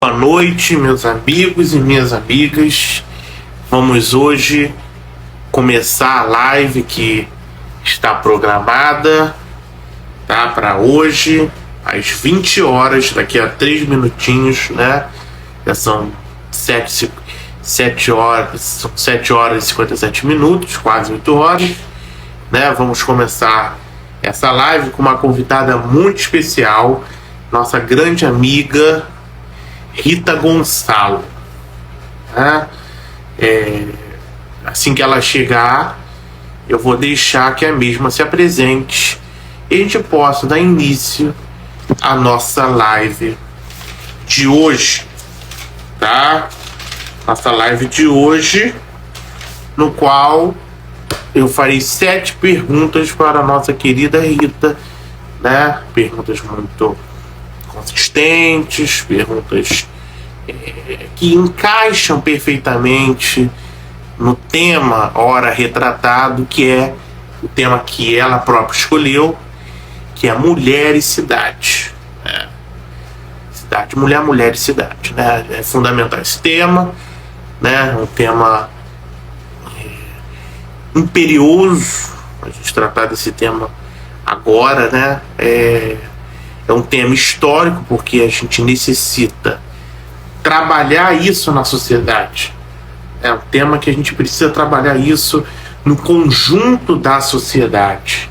Boa noite, meus amigos e minhas amigas. Vamos hoje começar a live que está programada, tá? Para hoje, às 20 horas, daqui a 3 minutinhos, né? Já são 7 horas e 57 minutos, quase 8 horas, né? Vamos começar essa live com uma convidada muito especial, nossa grande amiga Rita Gonçalo, né? Assim que ela chegar, eu vou deixar que a mesma se apresente e a gente possa dar início à nossa live de hoje, tá? Nossa live de hoje, no qual eu farei 7 perguntas para a nossa querida Rita, né? Perguntas muito consistentes, perguntas que encaixam perfeitamente no tema ora retratado, que é o tema que ela própria escolheu, que é mulher e cidade, né? Cidade, mulher e cidade, né? É fundamental esse tema, né? Um tema imperioso a gente tratar desse tema agora, né? É um tema histórico, porque a gente necessita trabalhar isso na sociedade. É um tema que a gente precisa trabalhar isso no conjunto da sociedade,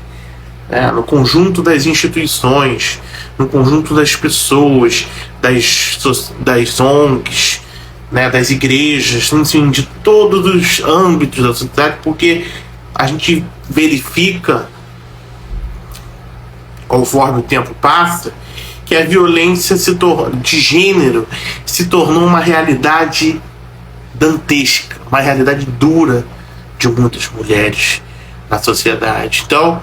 né? No conjunto das instituições, no conjunto das pessoas, das ONGs, né? Das igrejas, enfim, de todos os âmbitos da sociedade, porque a gente verifica, conforme o tempo passa, que a violência de gênero se tornou uma realidade dantesca, uma realidade dura de muitas mulheres na sociedade. Então,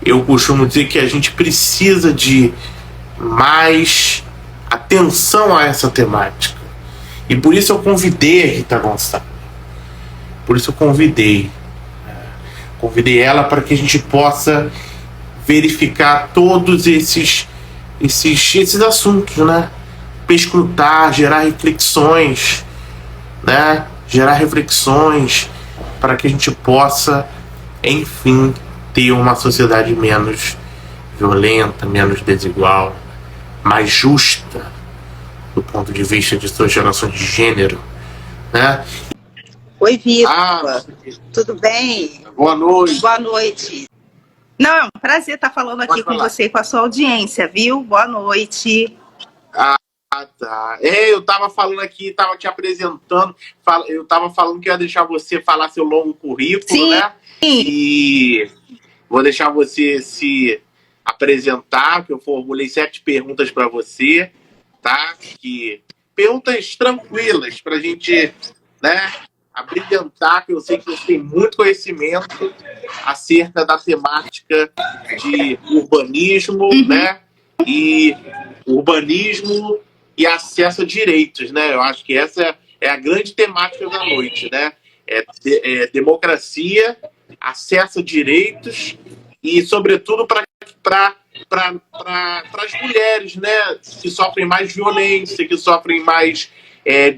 eu costumo dizer que a gente precisa de mais atenção a essa temática. E por isso eu convidei a Rita Gonçalo. Por isso eu convidei ela para que a gente possa verificar todos esses assuntos, né? Perscrutar, gerar reflexões, né? Gerar reflexões para que a gente possa, enfim, ter uma sociedade menos violenta, menos desigual, mais justa do ponto de vista de suas relações de gênero, né? Oi, Vitor. Tudo bem? Boa noite. Boa noite. Não, é um prazer estar falando aqui com você e com a sua audiência, viu? Boa noite. Tá. Eu tava falando aqui, tava te apresentando, eu tava falando que ia deixar você falar seu longo currículo, sim, né? E vou deixar você se apresentar, que eu formulei 7 perguntas para você, tá? Perguntas tranquilas pra gente, né, abrilhantar, que eu sei que você tem muito conhecimento acerca da temática de urbanismo, né? E urbanismo e acesso a direitos, né? Eu acho que essa é a grande temática da noite, né? Democracia, acesso a direitos e, sobretudo, para as mulheres, né? Que sofrem mais violência, que sofrem mais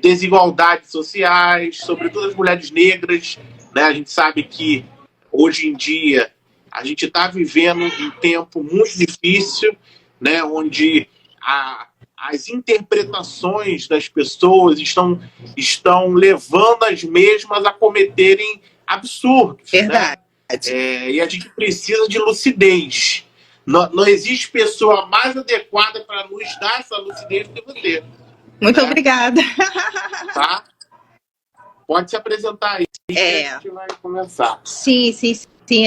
desigualdades sociais, sobretudo as mulheres negras, né? A gente sabe que, hoje em dia, a gente está vivendo um tempo muito difícil, né? Onde as interpretações das pessoas estão levando as mesmas a cometerem absurdos. Verdade. Né? E a gente precisa de lucidez. Não existe pessoa mais adequada para nos dar essa lucidez do que você. Muito obrigada. Tá? Pode se apresentar aí. A gente vai começar. Sim.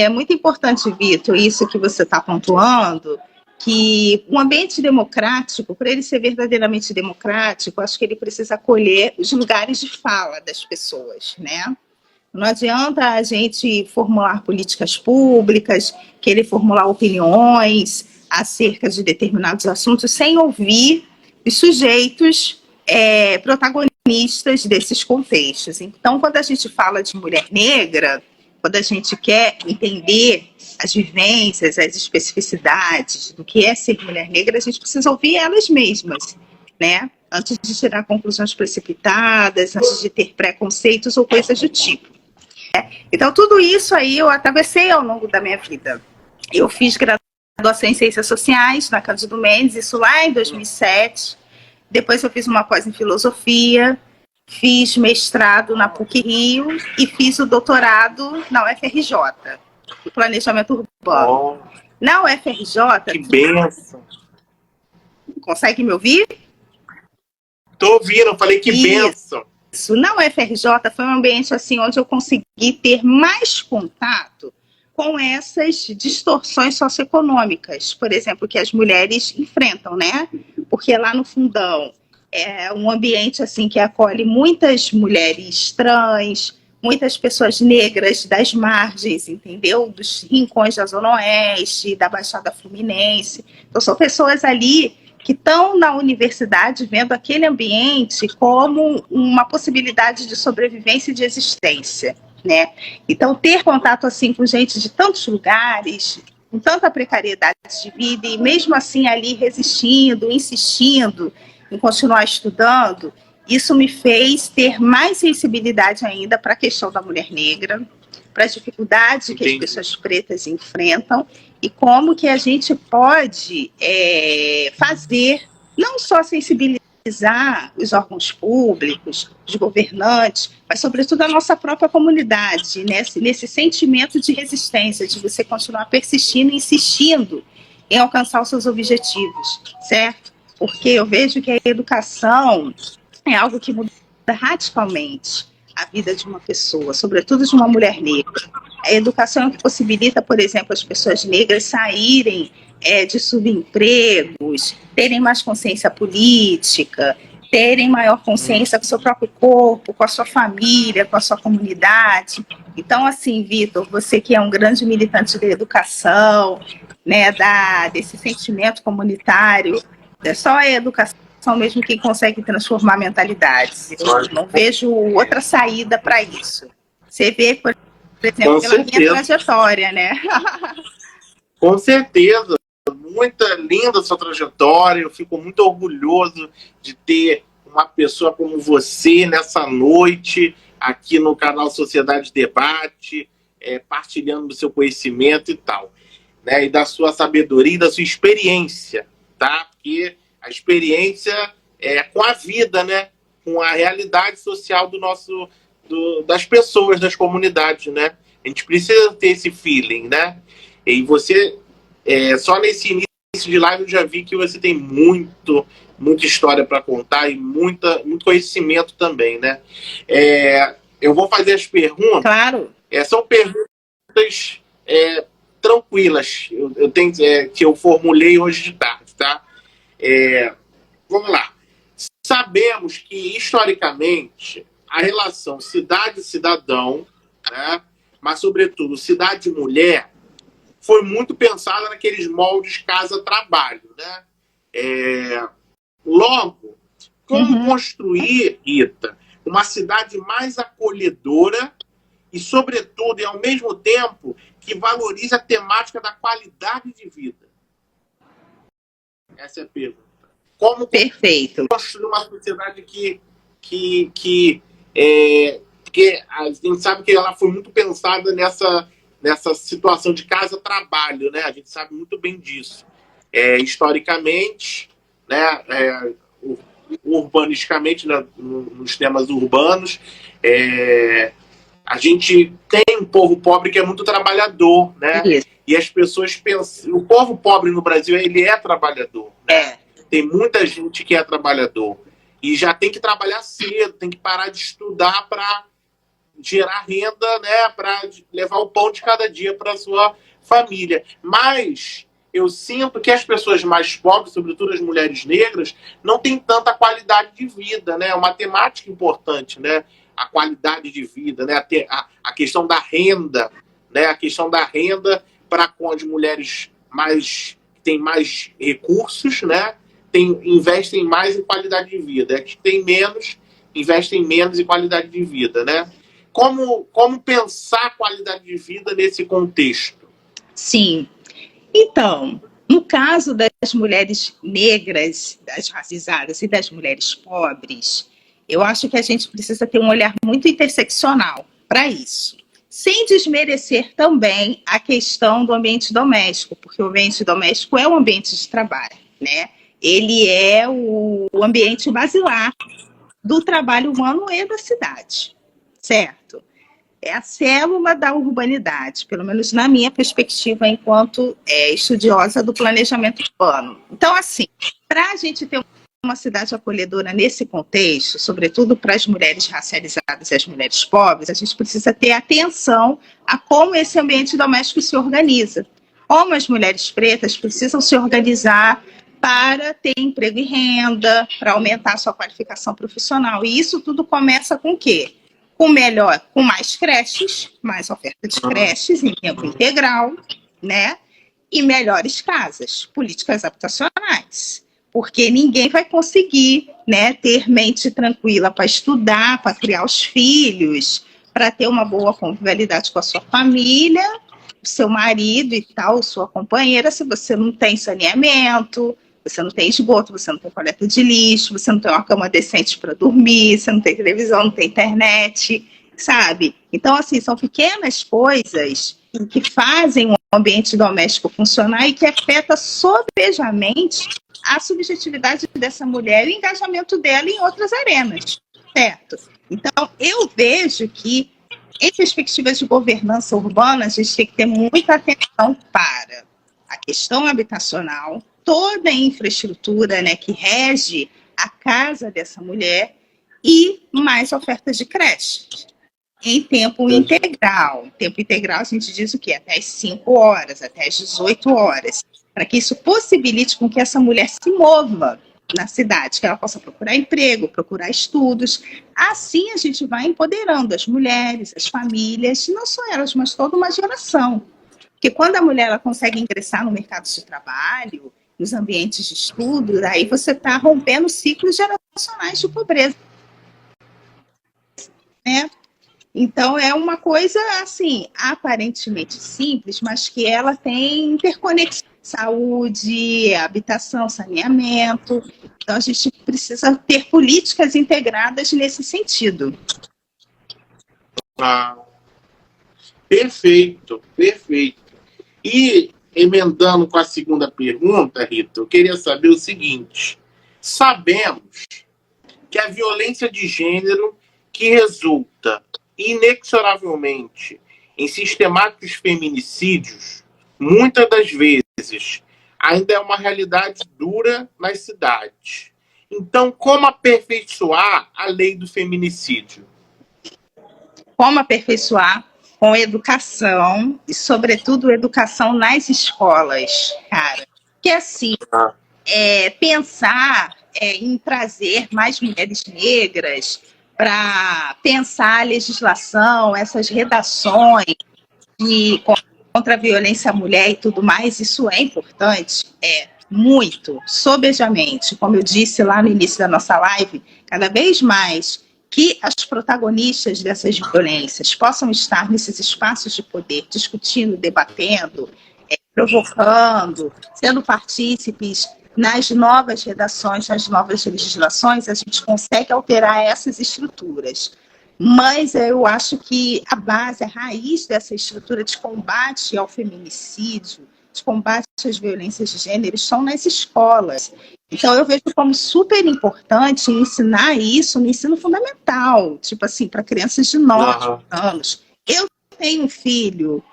É muito importante, Vitor, isso que você está pontuando, que um ambiente democrático, para ele ser verdadeiramente democrático, acho que ele precisa acolher os lugares de fala das pessoas, né? Não adianta a gente formular políticas públicas, querer formular opiniões acerca de determinados assuntos sem ouvir os sujeitos protagonistas desses contextos. Então, quando a gente fala de mulher negra, quando a gente quer entender as vivências, as especificidades do que é ser mulher negra, a gente precisa ouvir elas mesmas, né? antes de tirar conclusões precipitadas, antes de ter preconceitos ou coisas do tipo. Então, tudo isso aí eu atravessei ao longo da minha vida. Eu fiz graduação em Ciências Sociais na Cândido Mendes, isso lá em 2007. Depois eu fiz uma pós em Filosofia, fiz mestrado na PUC-Rio e fiz o doutorado na UFRJ, no Planejamento Urbano. Na UFRJ... Que benção! Consegue me ouvir? Tô ouvindo, eu falei que benção! Isso, na UFRJ foi um ambiente assim, onde eu consegui ter mais contato com essas distorções socioeconômicas, por exemplo, que as mulheres enfrentam, né? Porque lá no fundão é um ambiente assim que acolhe muitas mulheres trans, muitas pessoas negras das margens, entendeu? Dos rincões da Zona Oeste, da Baixada Fluminense. Então, são pessoas ali que estão na universidade vendo aquele ambiente como uma possibilidade de sobrevivência e de existência, né? Então, ter contato assim com gente de tantos lugares, com tanta precariedade de vida, e mesmo assim ali resistindo, insistindo em continuar estudando, isso me fez ter mais sensibilidade ainda para a questão da mulher negra, para as dificuldades que as pessoas pretas enfrentam e como que a gente pode fazer, não só sensibilizar os órgãos públicos, os governantes, mas sobretudo a nossa própria comunidade, nesse sentimento de resistência, de você continuar persistindo e insistindo em alcançar os seus objetivos, certo? Porque eu vejo que a educação é algo que muda radicalmente a vida de uma pessoa, sobretudo de uma mulher negra. A educação é o que possibilita, por exemplo, as pessoas negras saírem de subempregos, terem mais consciência política, terem maior consciência com o seu próprio corpo, com a sua família, com a sua comunidade. Então, assim, Vitor, você que é um grande militante da educação, né, desse sentimento comunitário, é só a educação mesmo quem consegue transformar mentalidades. Eu não vejo outra saída para isso. Você vê, por exemplo, pela minha trajetória, né? Com certeza. Muita linda sua trajetória. Eu fico muito orgulhoso de ter uma pessoa como você nessa noite aqui no canal Sociedade Debate, partilhando do seu conhecimento e tal, né? E da sua sabedoria e da sua experiência, tá? Porque a experiência é com a vida, né? Com a realidade social das pessoas, das comunidades, né? A gente precisa ter esse feeling, né? E você, só nesse início de live eu já vi que você tem muita história para contar e muito conhecimento também, né? Eu vou fazer as perguntas. Claro. São perguntas tranquilas, eu tenho, que eu formulei hoje de tarde, tá? Vamos lá. Sabemos que, historicamente, a relação cidade-cidadão, né, mas, sobretudo, cidade-mulher, foi muito pensada naqueles moldes casa-trabalho, né? Logo, como construir, Rita, uma cidade mais acolhedora e, sobretudo, e ao mesmo tempo, que valorize a temática da qualidade de vida? Essa é a pergunta. Como construir uma sociedade que a gente sabe que ela foi muito pensada nessa situação de casa-trabalho, né? A gente sabe muito bem disso. Historicamente, né? Urbanisticamente, né? Nos temas urbanos, a gente tem um povo pobre que é muito trabalhador, né? Isso. E as pessoas pensam... O povo pobre no Brasil, ele é trabalhador, né? Tem muita gente que é trabalhador. E já tem que trabalhar cedo, tem que parar de estudar para gerar renda, né? Para levar o pão de cada dia para a sua família. Mas eu sinto que as pessoas mais pobres, sobretudo as mulheres negras, não têm tanta qualidade de vida, né? É uma temática importante, né? A qualidade de vida, né? A questão da renda, né? A questão da renda para com as mulheres têm mais recursos, né? Investem mais em qualidade de vida. Que tem menos, investem menos em qualidade de vida, né? Como pensar a qualidade de vida nesse contexto? Sim. Então, No caso das mulheres negras, das racializadas e das mulheres pobres, eu acho que a gente precisa ter um olhar muito interseccional para isso. Sem desmerecer também a questão do ambiente doméstico, porque o ambiente doméstico é um ambiente de trabalho, né? Ele é o ambiente basilar do trabalho humano e da cidade, certo? É a célula da urbanidade, pelo menos na minha perspectiva enquanto estudiosa do planejamento urbano. Então, assim, para a gente ter uma cidade acolhedora nesse contexto, sobretudo para as mulheres racializadas e as mulheres pobres, a gente precisa ter atenção a como esse ambiente doméstico se organiza. Como as mulheres pretas precisam se organizar para ter emprego e renda, para aumentar sua qualificação profissional. E isso tudo começa com o quê? Com mais creches, mais oferta de creches em tempo integral, né? E melhores casas, políticas habitacionais. Porque ninguém vai conseguir, né, ter mente tranquila para estudar, para criar os filhos, para ter uma boa convivialidade com a sua família, o seu marido e tal, sua companheira, se você não tem saneamento, você não tem esgoto, você não tem coleta de lixo, você não tem uma cama decente para dormir, você não tem televisão, não tem internet, sabe? Então, assim, são pequenas coisas que fazem o ambiente doméstico funcionar e que afeta sobejamente a subjetividade dessa mulher e o engajamento dela em outras arenas, certo? Então, eu vejo que, em perspectivas de governança urbana, a gente tem que ter muita atenção para a questão habitacional, toda a infraestrutura, né, que rege a casa dessa mulher e mais ofertas de creche em tempo integral. Tempo integral, a gente diz o quê? Até as 5 horas, até as 18 horas, para que isso possibilite com que essa mulher se mova na cidade, que ela possa procurar emprego, procurar estudos. Assim a gente vai empoderando as mulheres, as famílias, não só elas, mas toda uma geração. Porque quando a mulher ela consegue ingressar no mercado de trabalho, nos ambientes de estudo, aí você está rompendo ciclos geracionais de pobreza, né? Então, é uma coisa, assim, aparentemente simples, mas que ela tem interconexão. Saúde, habitação, saneamento. Então, a gente precisa ter políticas integradas nesse sentido. Ah, perfeito, perfeito. E, emendando com a segunda pergunta, Rita, eu queria saber o seguinte. Sabemos que a violência de gênero que resulta inexoravelmente em sistemáticos feminicídios, muitas das vezes ainda é uma realidade dura nas cidades. Então, como aperfeiçoar a lei do feminicídio? Como aperfeiçoar? Com educação e, sobretudo, educação nas escolas, cara. Que, assim, pensar em trazer mais mulheres negras para pensar a legislação, essas redações contra a violência à mulher e tudo mais, isso é importante, muito, sobejamente. Como eu disse lá no início da nossa live, cada vez mais que as protagonistas dessas violências possam estar nesses espaços de poder, discutindo, debatendo, provocando, sendo partícipes nas novas redações, nas novas legislações, a gente consegue alterar essas estruturas. Mas eu acho que a base, a raiz dessa estrutura de combate ao feminicídio, de combate às violências de gênero, estão nas escolas. Então, eu vejo como super importante ensinar isso no ensino fundamental, tipo assim, para crianças de 9 anos. Eu tenho um filho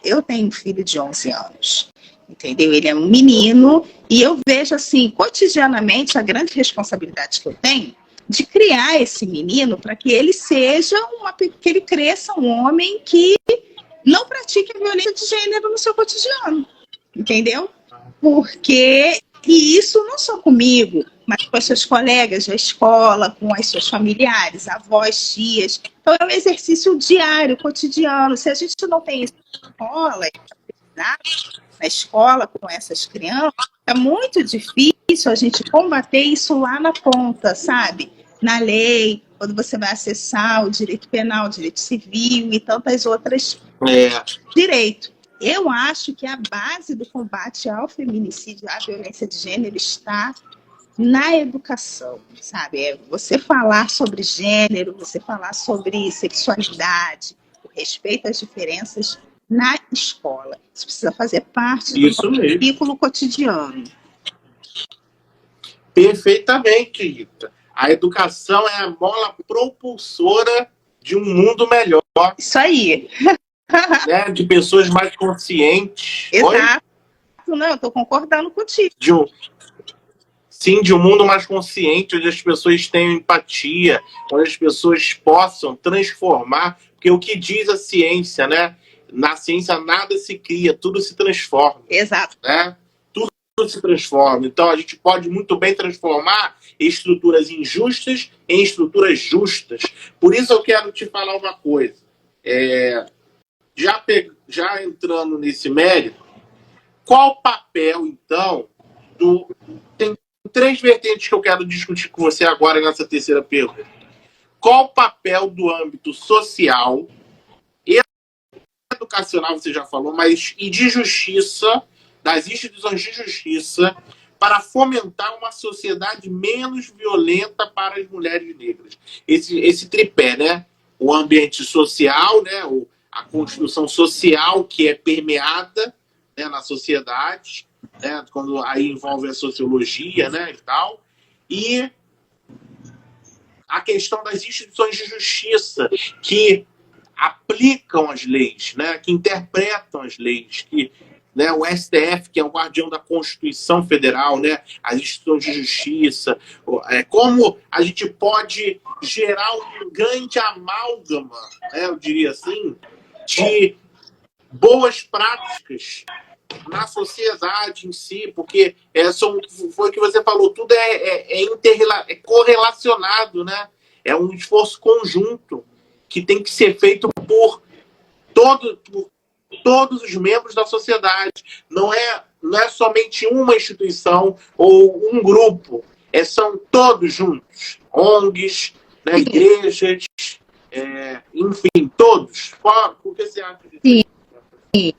de 11 anos, entendeu? Ele é um menino, e eu vejo, assim, cotidianamente, a grande responsabilidade que eu tenho de criar esse menino para que ele seja que ele cresça um homem que não pratique a violência de gênero no seu cotidiano, entendeu? Porque, e isso não só comigo, mas com as suas colegas da escola, com as suas familiares, avós, tias. Então, é um exercício diário, cotidiano. Se a gente não tem isso na escola com essas crianças, é muito difícil a gente combater isso lá na ponta, sabe? Na lei, quando você vai acessar o direito penal, o direito civil e tantas outras direitos. Eu acho que a base do combate ao feminicídio, à violência de gênero, está na educação, sabe? É você falar sobre gênero, você falar sobre sexualidade, o respeito às diferenças na escola. Isso precisa fazer parte do Isso mesmo. currículo cotidiano. Perfeitamente, Rita. A educação é a mola propulsora de um mundo melhor. Isso aí. Né? De pessoas mais conscientes. Exato. Oi? Não, eu estou concordando contigo. De um mundo mais consciente, onde as pessoas tenham empatia, onde as pessoas possam transformar, porque o que diz a ciência, né? Na ciência nada se cria, tudo se transforma. Exato. Né? Tudo se transforma. Então a gente pode muito bem transformar estruturas injustas em estruturas justas. Por isso eu quero te falar uma coisa. Já entrando nesse mérito, qual o papel, então, Tem 3 vertentes que eu quero discutir com você agora nessa terceira pergunta. Qual o papel do âmbito social, educacional, você já falou, mas e de justiça, das instituições de justiça, para fomentar uma sociedade menos violenta para as mulheres negras? Esse tripé, né? O ambiente social, né? A construção social que é permeada, né, na sociedade, né, quando aí envolve a sociologia, né, e tal, e a questão das instituições de justiça que aplicam as leis, né, que interpretam as leis, que, né, o STF, que é o guardião da Constituição Federal, né, as instituições de justiça, como a gente pode gerar um grande amálgama, né, eu diria assim, de boas práticas na sociedade em si, porque foi o que você falou, tudo é correlacionado, né? É um esforço conjunto que tem que ser feito por todos os membros da sociedade. Não é somente uma instituição ou um grupo, são todos juntos. ONGs, né, igrejas, enfim, todos. O que você acha disso? Sim.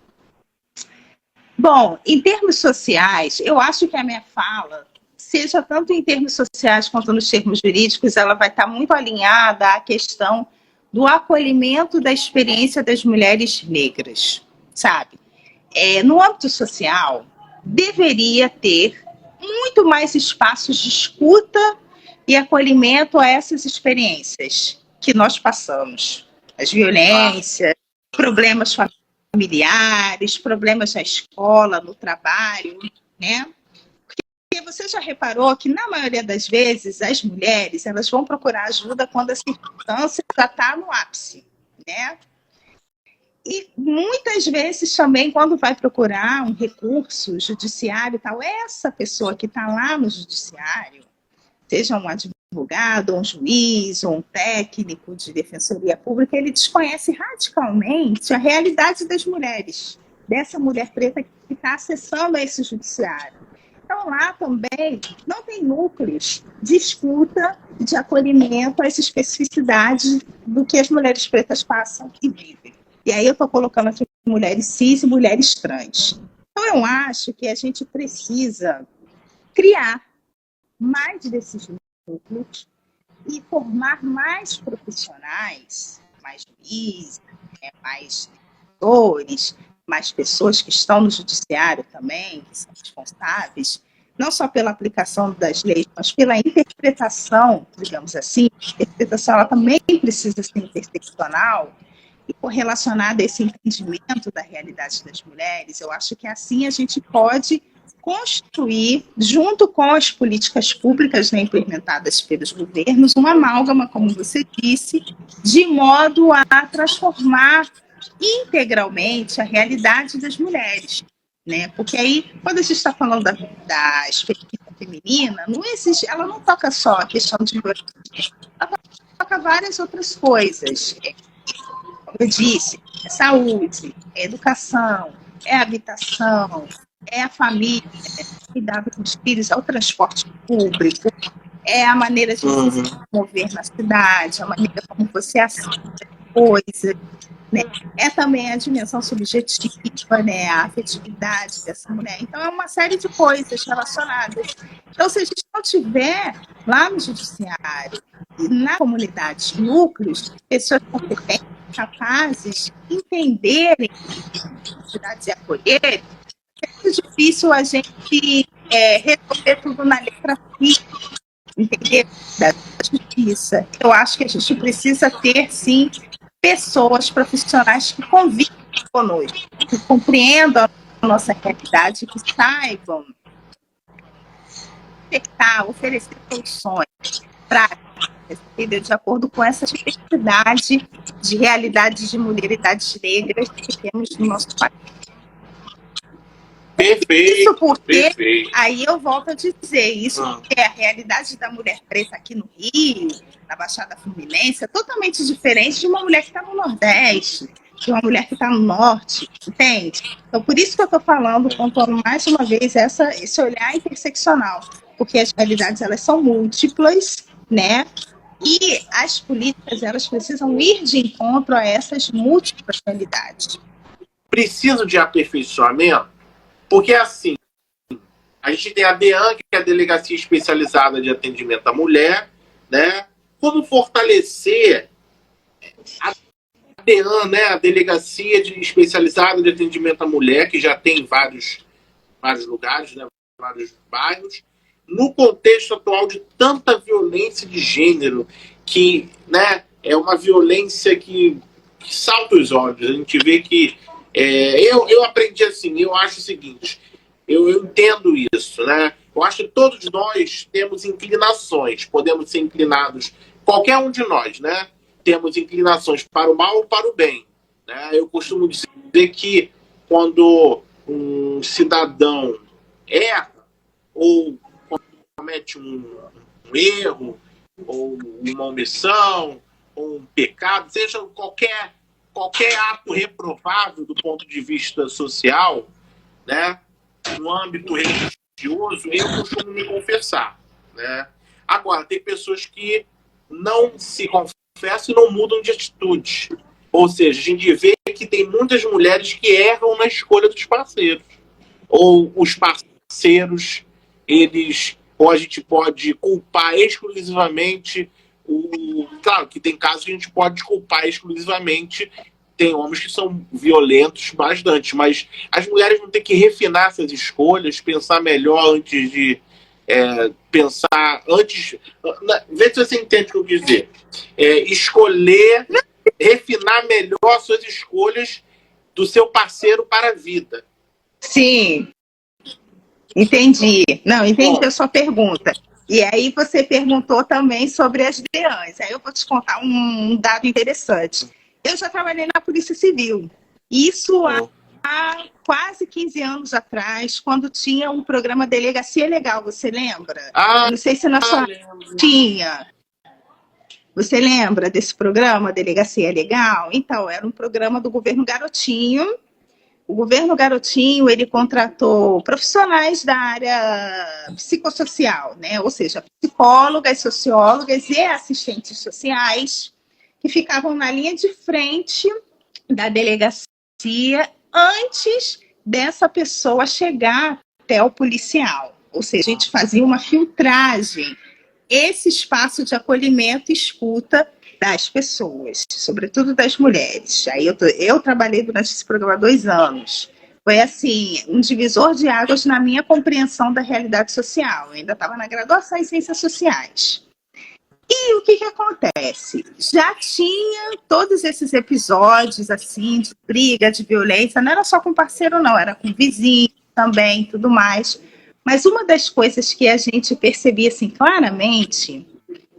Bom, em termos sociais, eu acho que a minha fala, seja tanto em termos sociais quanto nos termos jurídicos, ela vai estar muito alinhada à questão do acolhimento da experiência das mulheres negras, sabe? No âmbito social, deveria ter muito mais espaços de escuta e acolhimento a essas experiências que nós passamos. As violências, problemas familiares, problemas na escola, no trabalho, né? Porque você já reparou que, na maioria das vezes, as mulheres elas vão procurar ajuda quando a circunstância já está no ápice, né? E muitas vezes também, quando vai procurar um recurso judiciário e tal, essa pessoa que está lá no judiciário, seja um advogado, um juiz, ou um técnico de defensoria pública, ele desconhece radicalmente a realidade das mulheres, dessa mulher preta que está acessando esse judiciário. Então, lá também não tem núcleos de escuta, de acolhimento a essa especificidade do que as mulheres pretas passam e vivem. E aí eu estou colocando aqui mulheres cis e mulheres trans. Então, eu acho que a gente precisa criar mais desses núcleos e formar mais profissionais, mais juízes, mais doutores, mais pessoas que estão no judiciário também, que são responsáveis, não só pela aplicação das leis, mas pela interpretação, digamos assim. A interpretação ela também precisa ser interseccional e correlacionada a esse entendimento da realidade das mulheres. Eu acho que assim a gente pode construir, junto com as políticas públicas, né, implementadas pelos governos, uma amálgama, como você disse, de modo a transformar integralmente a realidade das mulheres, né? Porque aí, quando a gente está falando da experiência feminina, não existe, ela não toca só a questão de violência, ela toca várias outras coisas. Como eu disse, é saúde, é educação, é habitação, é a família, é cuidado com os filhos, é o transporte público, é a maneira de você se mover na cidade, a maneira como você aceita coisas. né? É também a dimensão subjetiva, né? A afetividade dessa mulher. Então, é uma série de coisas relacionadas. Então, se a gente não tiver lá no judiciário e na comunidade núcleos, pessoas competentes, capazes de entenderem a necessidade de acolher, é muito difícil a gente resolver tudo na letra fria, entender? Da justiça. Eu acho que a gente precisa ter, sim, pessoas profissionais que convivem conosco, que compreendam a nossa realidade, que saibam detectar, oferecer soluções práticas, entendeu? De acordo com essa diversidade de realidades de mulheridades negras que temos no nosso país. Perfeito. Isso porque, Perfeito. aí eu volto a dizer, isso porque a realidade da mulher preta aqui no Rio, na Baixada Fluminense, é totalmente diferente de uma mulher que está no Nordeste, de uma mulher que está no Norte, entende? Então, por isso que eu estou falando, pontuando mais uma vez esse olhar interseccional, porque as realidades, elas são múltiplas, né? E as políticas, elas precisam ir de encontro a essas múltiplas realidades. Preciso de aperfeiçoamento, porque assim, a gente tem a DEAN, que é a Delegacia Especializada de Atendimento à Mulher, né? Como fortalecer a DEAN, né? A Delegacia Especializada de Atendimento à Mulher, que já tem vários lugares, né? Vários bairros, no contexto atual de tanta violência de gênero, que, né, é uma violência que salta os olhos. A gente vê que eu aprendi assim, eu acho o seguinte, eu entendo isso, né? Eu acho que todos nós temos inclinações, podemos ser inclinados, qualquer um de nós, né? Temos inclinações para o mal ou para o bem, né? Eu costumo dizer que quando um cidadão erra ou comete um erro, ou uma omissão, ou um pecado, seja qualquer ato reprovável do ponto de vista social, né? No âmbito religioso, eu costumo me confessar, né? Agora, tem pessoas que não se confessam e não mudam de atitude. Ou seja, a gente vê que tem muitas mulheres que erram na escolha dos parceiros. Ou os parceiros, ou a gente pode culpar exclusivamente claro que tem casos que a gente pode culpar exclusivamente, tem homens que são violentos bastante, mas as mulheres vão ter que refinar essas escolhas, pensar melhor antes de vê se você entende o que eu quis dizer. Escolher, refinar melhor suas escolhas do seu parceiro para a vida. Sim, entendi. Não, entendi a sua pergunta. E aí você perguntou também sobre as DEANs. Aí eu vou te contar um dado interessante. Eu já trabalhei na Polícia Civil. Isso há quase 15 anos atrás, quando tinha um programa Delegacia Legal, você lembra? Eu não sei se na sua tinha. Você lembra desse programa Delegacia Legal? Então, era um programa do governo Garotinho. O governo Garotinho, ele contratou profissionais da área psicossocial, né? Ou seja, psicólogas, sociólogas e assistentes sociais que ficavam na linha de frente da delegacia antes dessa pessoa chegar até o policial. Ou seja, a gente fazia uma filtragem, esse espaço de acolhimento e escuta das pessoas, sobretudo das mulheres. Aí eu trabalhei durante esse programa há 2 anos. Foi assim, um divisor de águas na minha compreensão da realidade social. Eu ainda estava na graduação em Ciências Sociais. E o que acontece? Já tinha todos esses episódios assim de briga, de violência, não era só com parceiro não, era com vizinho também, tudo mais. Mas uma das coisas que a gente percebia assim claramente,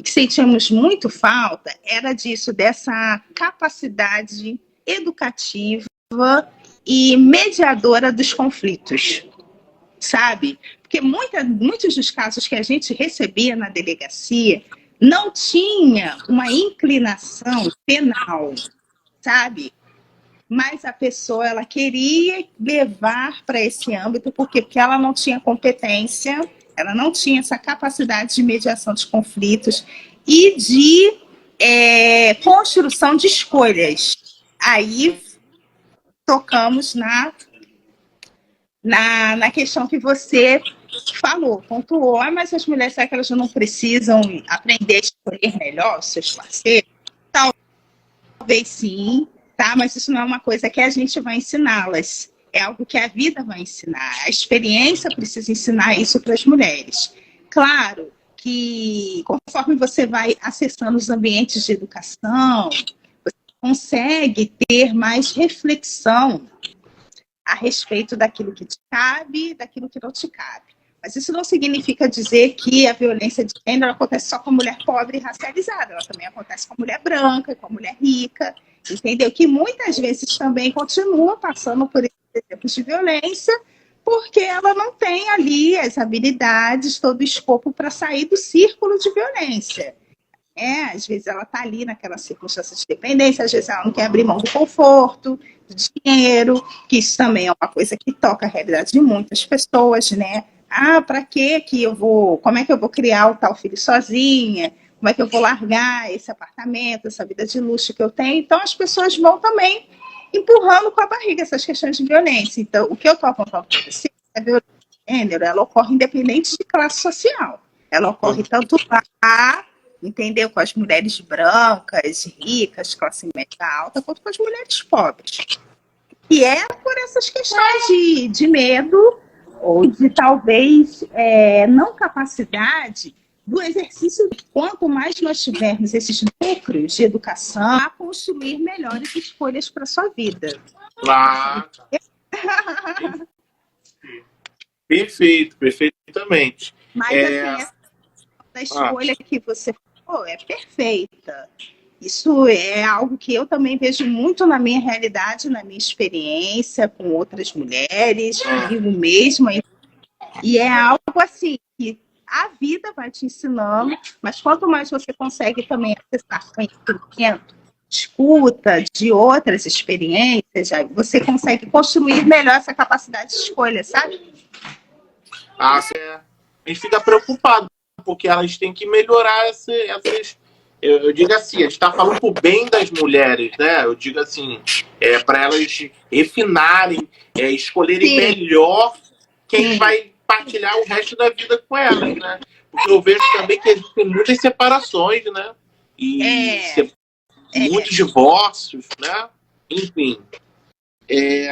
que sentíamos muito falta, era disso, dessa capacidade educativa e mediadora dos conflitos, sabe? Porque muitos dos casos que a gente recebia na delegacia não tinha uma inclinação penal, sabe? Mas a pessoa, ela queria levar para esse âmbito, porque ela não tinha competência, ela não tinha essa capacidade de mediação de conflitos e de construção de escolhas. Aí tocamos na questão que você falou, pontuou, mas as mulheres, será que elas não precisam aprender a escolher melhor os seus parceiros? Talvez sim, tá? Mas isso não é uma coisa que a gente vai ensiná-las. É algo que a vida vai ensinar. A experiência precisa ensinar isso para as mulheres. Claro que conforme você vai acessando os ambientes de educação, você consegue ter mais reflexão a respeito daquilo que te cabe e daquilo que não te cabe. Mas isso não significa dizer que a violência de gênero acontece só com a mulher pobre e racializada. Ela também acontece com a mulher branca, com a mulher rica, entendeu? Que muitas vezes também continua passando por esses exemplos de violência, porque ela não tem ali as habilidades, todo o escopo para sair do círculo de violência. Às vezes ela está ali naquela circunstância de dependência, às vezes ela não quer abrir mão do conforto, do dinheiro, que isso também é uma coisa que toca a realidade de muitas pessoas, né? Para que eu vou, como é que eu vou criar o tal filho sozinha? Como é que eu vou largar esse apartamento, essa vida de luxo que eu tenho? Então as pessoas vão também empurrando com a barriga essas questões de violência. Então, o que eu estou apontando para você é a violência de gênero, ela ocorre independente de classe social. Ela ocorre tanto lá, entendeu? Com as mulheres brancas, ricas, classe média alta, quanto com as mulheres pobres. E é por essas questões de medo ou de talvez não capacidade do exercício. Quanto mais nós tivermos esses núcleos de educação, a construir melhores escolhas para a sua vida. Claro. Perfeito, perfeitamente. Mas assim, a escolha que você falou é perfeita. Isso é algo que eu também vejo muito na minha realidade, na minha experiência com outras mulheres, comigo mesma. E é algo assim que a vida vai te ensinando, mas quanto mais você consegue também acessar conhecimento, escuta de outras experiências, você consegue construir melhor essa capacidade de escolha, sabe? A gente fica preocupado, porque elas têm que melhorar essas. Eu digo assim, a gente está falando por bem das mulheres, né? Eu digo assim, para elas refinarem, escolherem melhor quem vai partilhar o resto da vida com elas, né? Porque eu vejo também que tem muitas separações, né? E muitos divórcios, né? Enfim. Em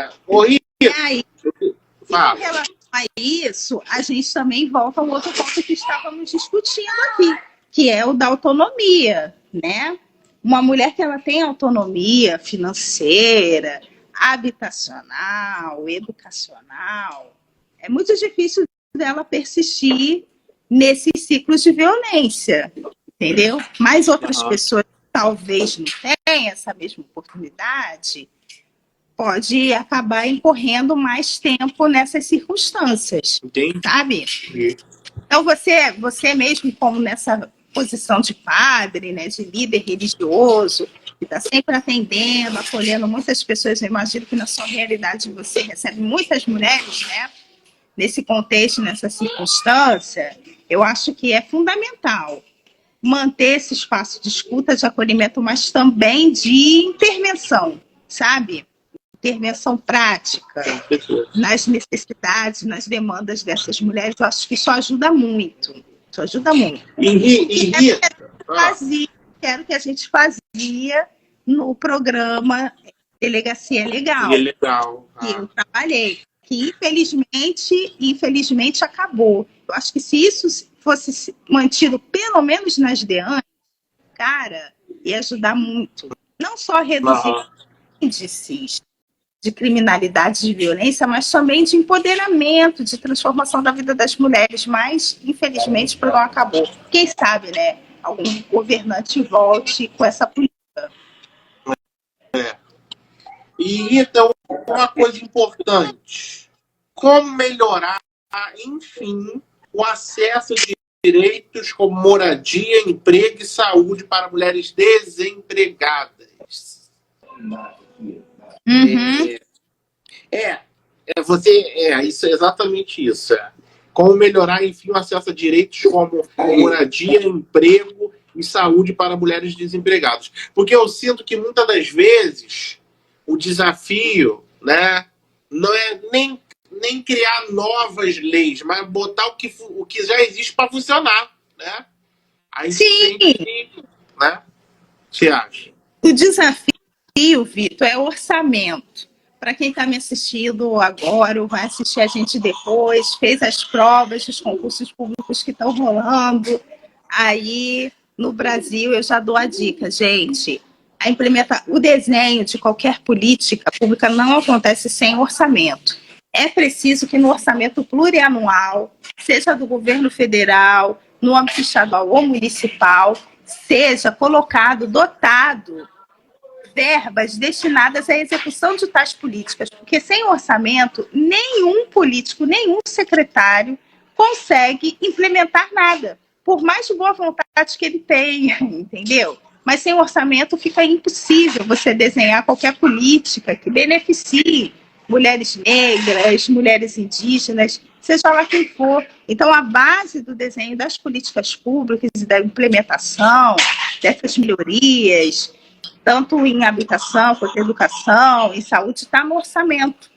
relação a isso, a gente também volta ao outro ponto que estávamos discutindo aqui, que é o da autonomia, né? Uma mulher que ela tem autonomia financeira, habitacional, educacional, é muito difícil dela persistir nesses ciclos de violência, entendeu? Mas outras pessoas talvez não tenham essa mesma oportunidade, pode acabar incorrendo mais tempo nessas circunstâncias, sabe? Então, você mesmo, como nessa posição de padre, né, de líder religioso, que está sempre atendendo, acolhendo muitas pessoas, eu imagino que na sua realidade você recebe muitas mulheres, né? Nesse contexto, nessa circunstância, eu acho que é fundamental manter esse espaço de escuta, de acolhimento, mas também de intervenção, sabe? Intervenção prática nas necessidades, nas demandas dessas mulheres. Eu acho que isso ajuda muito. Isso ajuda muito. Quero que a gente fazia no programa Delegacia Legal. Que eu trabalhei. Que infelizmente acabou. Eu acho que se isso fosse mantido pelo menos nas DEANs, cara, ia ajudar muito. Não só reduzir índices de criminalidade, de violência, mas também de empoderamento, de transformação da vida das mulheres. Mas, infelizmente, o programa acabou. Quem sabe, né? Algum governante volte com essa política. E então, uma coisa importante: como melhorar, enfim, o acesso de direitos como moradia, emprego e saúde para mulheres desempregadas. Isso é exatamente isso. Como melhorar, enfim, o acesso a direitos como moradia, emprego e saúde para mulheres desempregadas. Porque eu sinto que muitas das vezes o desafio, né, não é nem criar novas leis, mas botar o que já existe para funcionar, né? Aí Sim, tem, né? O que você acha? o desafio, Vitor, é orçamento. Para quem está me assistindo agora ou vai assistir a gente depois, fez as provas dos concursos públicos que estão rolando. Aí, no Brasil, eu já dou a dica, gente. O desenho de qualquer política pública não acontece sem orçamento. É preciso que no orçamento plurianual, seja do governo federal, no âmbito estadual ou municipal, seja colocado, dotado verbas destinadas à execução de tais políticas, porque sem orçamento, nenhum político, nenhum secretário consegue implementar nada, por mais boa vontade que ele tenha, entendeu? Mas sem orçamento fica impossível você desenhar qualquer política que beneficie mulheres negras, mulheres indígenas, seja lá quem for. Então, a base do desenho das políticas públicas e da implementação dessas melhorias, tanto em habitação, quanto em educação, em saúde, está no orçamento.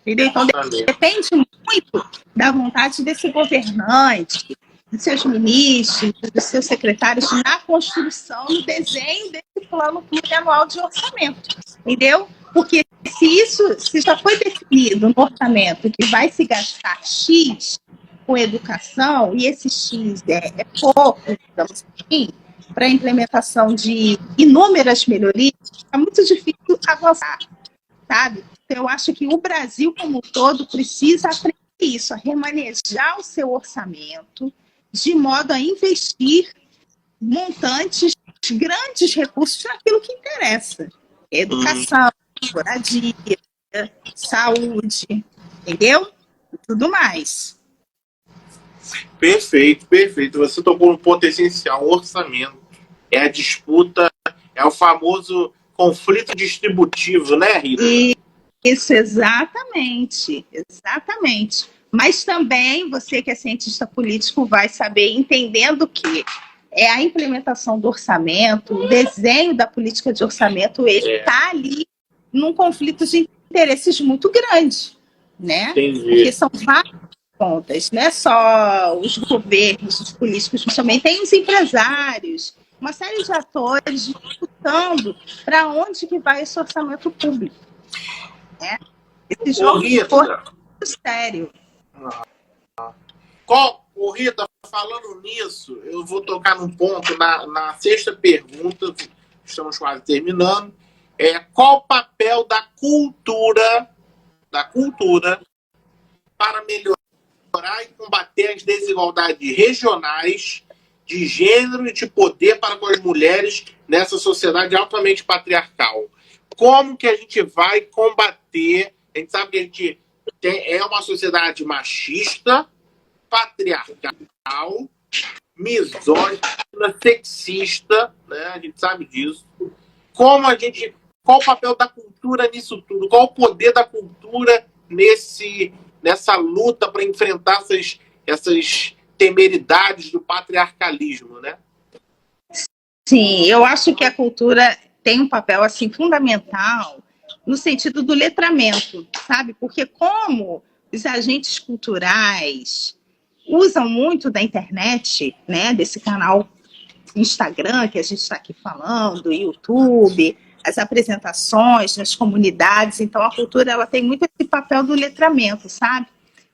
Entendeu? Então, depende muito da vontade desse governante, dos seus ministros, dos seus secretários, na construção, no desenho desse plano plurianual de orçamento. Entendeu? Porque se já foi definido no orçamento que vai se gastar X com educação, e esse X é pouco, digamos assim, para a implementação de inúmeras melhorias, é muito difícil avançar, sabe? Então, eu acho que o Brasil como um todo precisa aprender isso, a remanejar o seu orçamento de modo a investir montantes, grandes recursos naquilo que interessa. Educação, moradia, saúde, entendeu? E tudo mais. Perfeito, perfeito. Você tocou no ponto essencial, o orçamento. É a disputa, é o famoso conflito distributivo, né, Rita? Isso, exatamente, exatamente. Mas também você que é cientista político vai saber, entendendo que é a implementação do orçamento, o desenho da política de orçamento, ele está ali num conflito de interesses muito grande, né? Entendi. Porque são várias pontas, não é só os governos, os políticos, mas também tem os empresários, uma série de atores disputando para onde que vai esse orçamento público. Né? Esse jogo foi muito sério. Rita, falando nisso, eu vou tocar num ponto na sexta pergunta, estamos quase terminando. Qual o papel da cultura para melhorar e combater as desigualdades regionais de gênero e de poder para com as mulheres nessa sociedade altamente patriarcal? Como que a gente vai combater? A gente sabe que a gente é uma sociedade machista, patriarcal, misógina, sexista, né? A gente sabe disso. Qual o papel da cultura nisso tudo? Qual o poder da cultura nessa luta para enfrentar essas temeridades do patriarcalismo, né? Sim, eu acho que a cultura tem um papel assim fundamental no sentido do letramento, sabe? Porque como os agentes culturais usam muito da internet, né, desse canal Instagram que a gente está aqui falando, YouTube, as apresentações nas comunidades, então a cultura ela tem muito esse papel do letramento, sabe?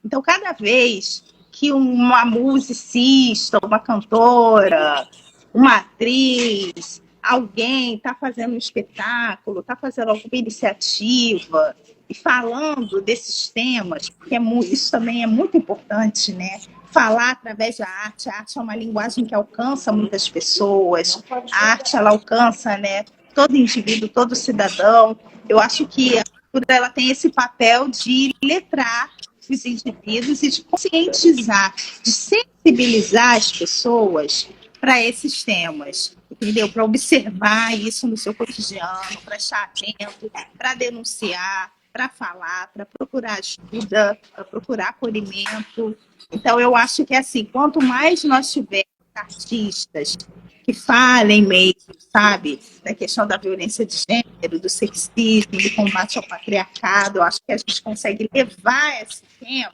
Então cada vez que uma musicista, uma cantora, uma atriz, alguém está fazendo um espetáculo, está fazendo alguma iniciativa e falando desses temas, porque isso também é muito importante, né? Falar através da arte. A arte é uma linguagem que alcança muitas pessoas. A arte, ela alcança, né, todo indivíduo, todo cidadão. Eu acho que a cultura ela tem esse papel de letrar os indivíduos e de conscientizar, de sensibilizar as pessoas para esses temas, entendeu? Para observar isso no seu cotidiano, para estar atento, para denunciar, para falar, para procurar ajuda, para procurar acolhimento. Então, eu acho que, assim, quanto mais nós tivermos artistas que falem mesmo, sabe, da questão da violência de gênero, do sexismo, do combate ao patriarcado. Eu acho que a gente consegue levar esse tema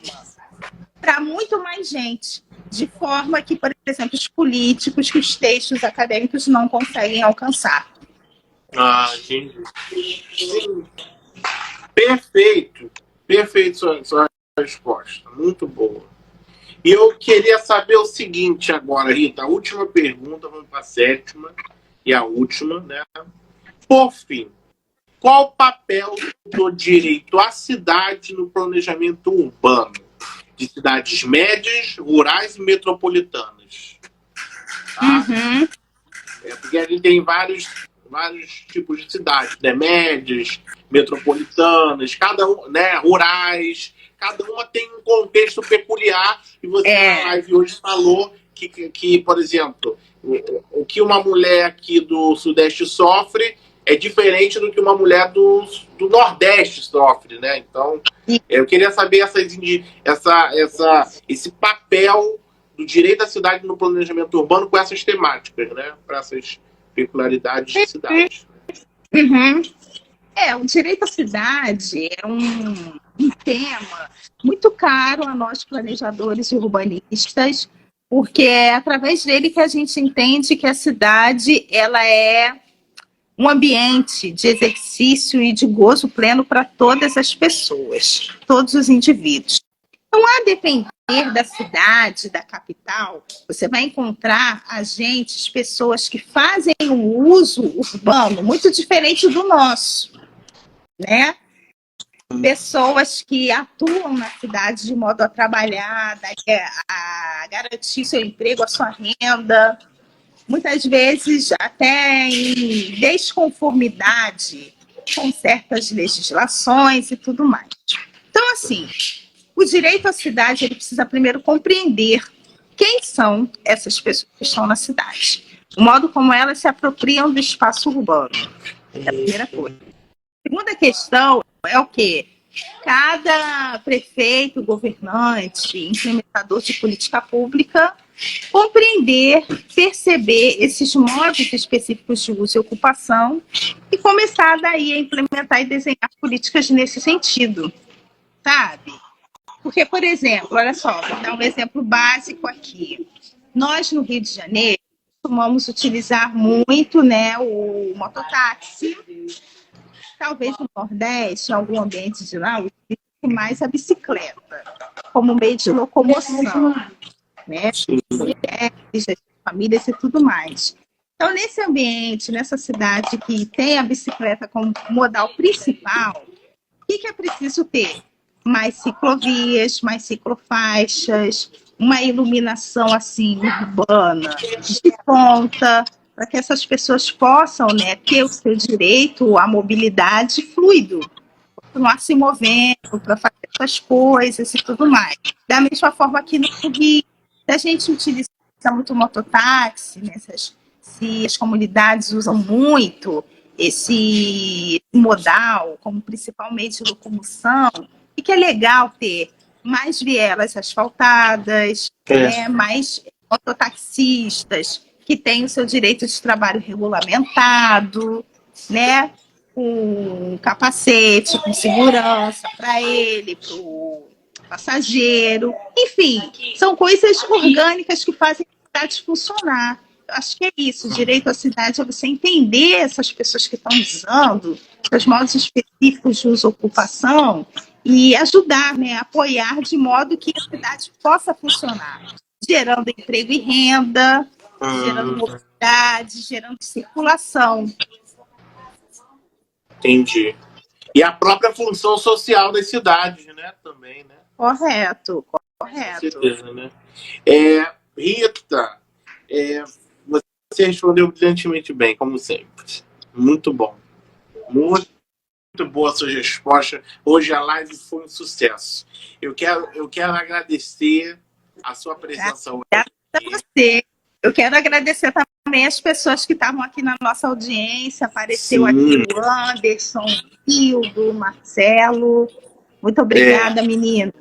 para muito mais gente, de forma que, por exemplo, os políticos, que os textos acadêmicos não conseguem alcançar. Ah, entendi. Sim. Perfeito. Perfeito sua resposta. Muito boa. E eu queria saber o seguinte agora, Rita. A última pergunta, vamos para a sétima e a última, né? Por fim, qual o papel do direito à cidade no planejamento urbano de cidades médias, rurais e metropolitanas? Tá? Uhum. Porque a gente tem vários tipos de cidades, né? Médias, metropolitanas, cada um, né? Rurais, cada uma tem um contexto peculiar. E você na live hoje falou que por exemplo, o que uma mulher aqui do Sudeste sofre é diferente do que uma mulher do Nordeste sofre, né? Então, eu queria saber esse papel do direito à cidade no planejamento urbano com essas temáticas, né? Para essas peculiaridades de cidades. Uhum. O direito à cidade é um tema muito caro a nós planejadores e urbanistas, porque é através dele que a gente entende que a cidade ela é um ambiente de exercício e de gozo pleno para todas as pessoas, todos os indivíduos. Então, a depender da cidade, da capital, você vai encontrar agentes, pessoas que fazem um uso urbano muito diferente do nosso, né? Pessoas que atuam na cidade de modo a trabalhar, a garantir seu emprego, a sua renda, muitas vezes até em desconformidade com certas legislações e tudo mais. Então, assim, o direito à cidade ele precisa primeiro compreender quem são essas pessoas que estão na cidade, o modo como elas se apropriam do espaço urbano. É a primeira coisa. A segunda questão é o quê? Cada prefeito, governante, implementador de política pública compreender, perceber esses modos específicos de uso e ocupação e começar daí a implementar e desenhar políticas nesse sentido, sabe? Porque, por exemplo, olha só, vou dar um exemplo básico aqui. Nós, no Rio de Janeiro, costumamos utilizar muito, né, o mototáxi. Talvez no Nordeste, em algum ambiente de lá, utilize mais a bicicleta como meio de locomoção, né? Mulheres, famílias e tudo mais. Então, nesse ambiente, nessa cidade que tem a bicicleta como modal principal, o que é preciso ter? Mais ciclovias, mais ciclofaixas, uma iluminação assim urbana de ponta, para que essas pessoas possam, né, ter o seu direito à mobilidade fluido, continuar se movendo para fazer essas coisas e tudo mais. Da mesma forma que no Rio, a gente utiliza muito mototáxi, né, se as comunidades usam muito esse modal como principalmente locomoção, e que é legal ter mais vielas asfaltadas, mais mototaxistas que têm o seu direito de trabalho regulamentado, né, com capacete, com segurança para ele, para o passageiro. Enfim, são coisas orgânicas que fazem a cidade funcionar. Eu acho que é isso. O direito à cidade é você entender essas pessoas que estão usando, os modos específicos de uso e ocupação, e ajudar, né, apoiar de modo que a cidade possa funcionar, gerando emprego e renda, gerando mobilidade, gerando circulação. Entendi. E a própria função social das cidades, né? Também, né? Correto. Com certeza, né? Rita, você respondeu brilhantemente bem, como sempre. Muito bom. Muito boa a sua resposta. Hoje a live foi um sucesso. Eu quero agradecer a sua presença hoje. Obrigada a você. Eu quero agradecer também as pessoas que estavam aqui na nossa audiência. Apareceu aqui o Anderson, o Hildo, o Marcelo. Muito obrigada, menino.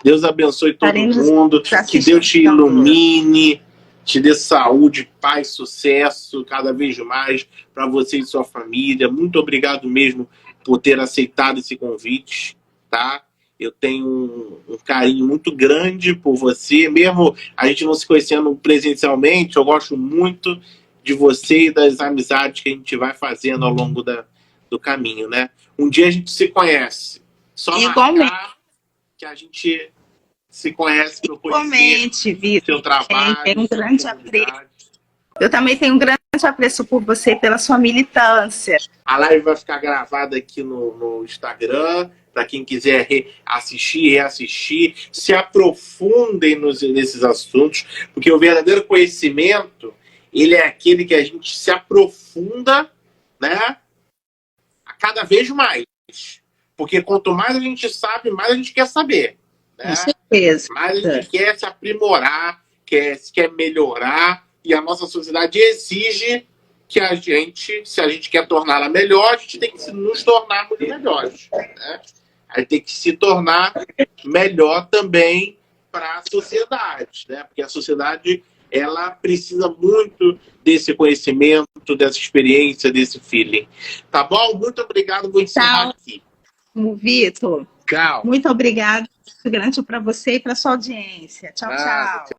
Deus abençoe todo mundo. Que Deus te ilumine. te dê saúde, paz, sucesso cada vez mais para você e sua família. Muito obrigado mesmo por ter aceitado esse convite, tá? Eu tenho um carinho muito grande por você, mesmo a gente não se conhecendo presencialmente, eu gosto muito de você e das amizades que a gente vai fazendo ao longo do caminho, né? Um dia a gente se conhece, só Igualmente. marcar que a gente se conhece para eu conhecer Igualmente, Vitor. seu trabalho, Tenho um sua grande apreço. comunidade. Eu também tenho um grande apreço por você, pela sua militância. A live vai ficar gravada aqui no Instagram, para quem quiser assistir, reassistir. Se aprofundem nesses assuntos, porque o verdadeiro conhecimento, ele é aquele que a gente se aprofunda, né, a cada vez mais. Porque quanto mais a gente sabe, mais a gente quer saber. Né? Com certeza. Mais a gente quer se aprimorar, quer melhorar, e a nossa sociedade exige que a gente, se a gente quer torná-la melhor, a gente tem que nos tornarmos melhores. Né? A gente tem que se tornar melhor também para a sociedade, né? Porque a sociedade ela precisa muito desse conhecimento, dessa experiência, desse feeling. Tá bom? Muito obrigado, vou encerrar aqui. Vitor, Tchau. Muito obrigada. Grande para você e para sua audiência. Tchau, tchau.